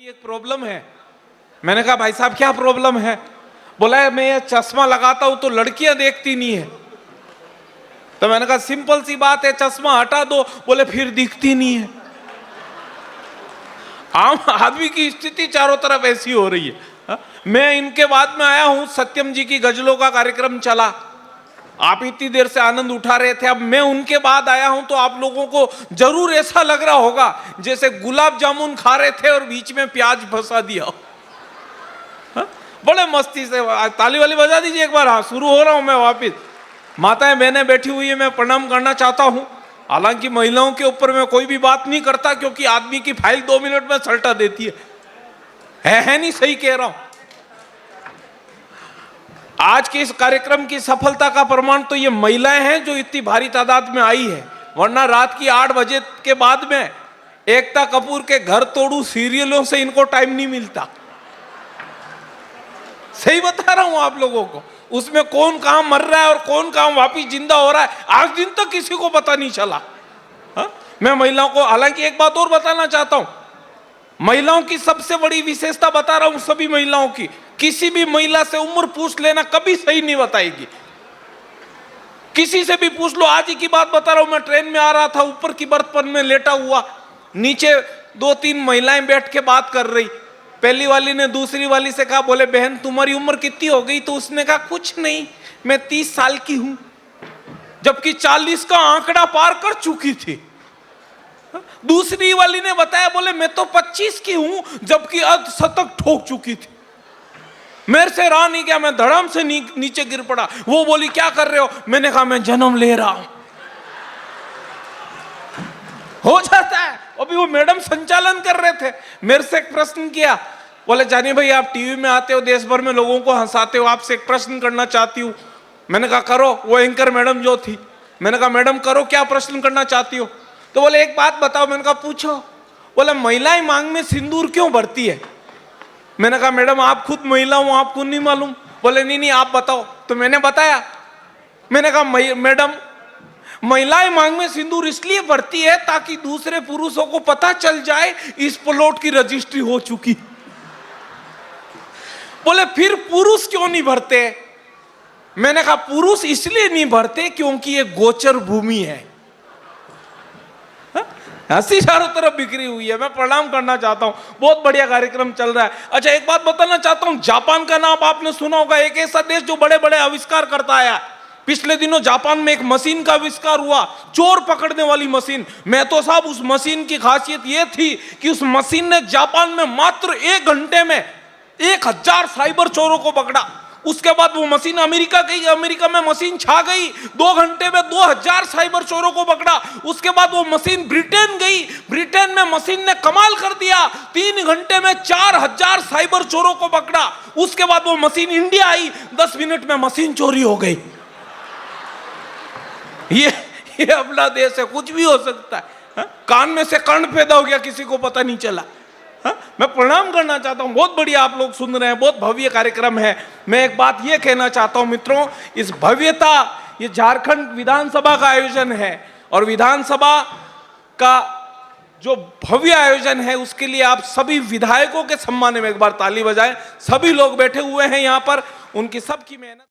एक प्रॉब्लम है। मैंने कहा भाई साहब क्या प्रॉब्लम है? बोला है मैं ये चश्मा लगाता हूं तो लड़कियां देखती नहीं है। तो मैंने कहा सिंपल सी बात है, चश्मा हटा दो। बोले फिर दिखती नहीं है। आम आदमी की स्थिति चारों तरफ ऐसी हो रही है। हा? मैं इनके बाद में आया हूं, सत्यम जी की गजलों का कार्यक्रम चला, आप इतनी देर से आनंद उठा रहे थे। अब मैं उनके बाद आया हूं तो आप लोगों को जरूर ऐसा लग रहा होगा जैसे गुलाब जामुन खा रहे थे और बीच में प्याज फंसा दिया हो। बड़े मस्ती से ताली वाली बजा दीजिए एक बार। हाँ, शुरू हो रहा हूं मैं वापिस। माताएं बहनें बैठी हुई है, मैं प्रणाम करना चाहता हूं। हालांकि महिलाओं के ऊपर मैं कोई भी बात नहीं करता क्योंकि आदमी की फाइल 2 मिनट में सल्टा देती है नहीं? सही कह रहा हूं। आज के इस कार्यक्रम की सफलता का प्रमाण तो ये महिलाएं हैं जो इतनी भारी तादाद में आई है, वरना रात की 8 बजे के बाद में एकता कपूर के घर तोड़ू सीरियलों से इनको टाइम नहीं मिलता। सही बता रहा हूं आप लोगों को। उसमें कौन कहां मर रहा है और कौन कहां वापिस जिंदा हो रहा है आज दिन तक किसी को पता नहीं चला। मैं महिलाओं को हालांकि एक बात और बताना चाहता हूं, महिलाओं की सबसे बड़ी विशेषता बता रहा हूं सभी महिलाओं की। किसी भी महिला से उम्र पूछ लेना, कभी सही नहीं बताएगी। किसी से भी पूछ लो। आज ही की बात बता रहा हूं, मैं ट्रेन में आ रहा था, ऊपर की बर्थ पर मैं लेटा हुआ, नीचे 2-3 महिलाएं बैठ के बात कर रही। पहली वाली ने दूसरी वाली से कहा, बोले बहन तुम्हारी उम्र कितनी हो गई? तो उसने कहा कुछ नहीं, मैं 30 साल की हूं, जबकि 40 का आंकड़ा पार कर चुकी थी। दूसरी वाली ने बताया, बोले मैं तो 25 की हूं, जबकि अर्धशतक ठोक चुकी थी। मेरे से रहा नहीं गया, मैं धड़ाम से नीचे गिर पड़ा। वो बोली क्या कर रहे हो? मैंने कहा मैं जन्म ले रहा हूं। हो जाता है। अभी वो मैडम संचालन कर रहे थे, मेरे से एक प्रश्न किया, बोले जानी भाई आप टीवी में आते हो, देश भर में लोगों को हंसाते हो, आपसे एक प्रश्न करना चाहती हूँ। मैंने कहा करो। वो एंकर मैडम जो थी, मैंने कहा मैडम करो, क्या प्रश्न करना चाहती हो? तो बोले एक बात बताओ। मैंने कहा पूछो। बोले महिलाएं मांग में सिंदूर क्यों भरती है? मैंने कहा मैडम आप खुद महिला हो, आपको नहीं मालूम? बोले नहीं आप बताओ। तो मैंने बताया। मैंने कहा मैडम महिलाएं मांग में सिंदूर इसलिए भरती है ताकि दूसरे पुरुषों को पता चल जाए इस प्लॉट की रजिस्ट्री हो चुकी। बोले फिर पुरुष क्यों नहीं भरते? मैंने कहा पुरुष इसलिए नहीं भरते क्योंकि ये गोचर भूमि है। हंसी चारों तरफ बिखरी हुई है। मैं प्रणाम करना चाहता हूं, बहुत बढ़िया कार्यक्रम चल रहा है। अच्छा एक बात बताना चाहता हूं, जापान का नाम आपने सुना होगा, एक ऐसा देश जो बड़े बड़े आविष्कार करता आया। पिछले दिनों जापान में एक मशीन का आविष्कार हुआ, चोर पकड़ने वाली मशीन। मैं तो साहब उस मशीन की खासियत यह थी कि उस मशीन ने जापान में मात्र 1 घंटे में 1000 साइबर चोरों को पकड़ा। उसके बाद वो मशीन अमेरिका गई, अमेरिका में मशीन छा गई, 2 घंटे में 2000 साइबर चोरों को पकड़ा। उसके बाद वो मशीन ब्रिटेन गई, ब्रिटेन में मशीन ने कमाल कर दिया, 3 घंटे में 4000 साइबर चोरों को पकड़ा। उसके बाद वो मशीन इंडिया आई, 10 मिनट में मशीन चोरी हो गई। ये अपना देश है, कुछ भी हो सकता है। कान में से कर्ण पैदा हो गया, किसी को पता नहीं चला। मैं प्रणाम करना चाहता हूं, बहुत बढ़िया आप लोग सुन रहे हैं, बहुत भव्य कार्यक्रम है। मैं एक बात ये कहना चाहता हूं मित्रों, इस भव्यता, ये झारखंड विधानसभा का आयोजन है और विधानसभा का जो भव्य आयोजन है उसके लिए आप सभी विधायकों के सम्मान में एक बार ताली बजाएं। सभी लोग बैठे हुए हैं यहां पर, उनकी सबकी मेहनत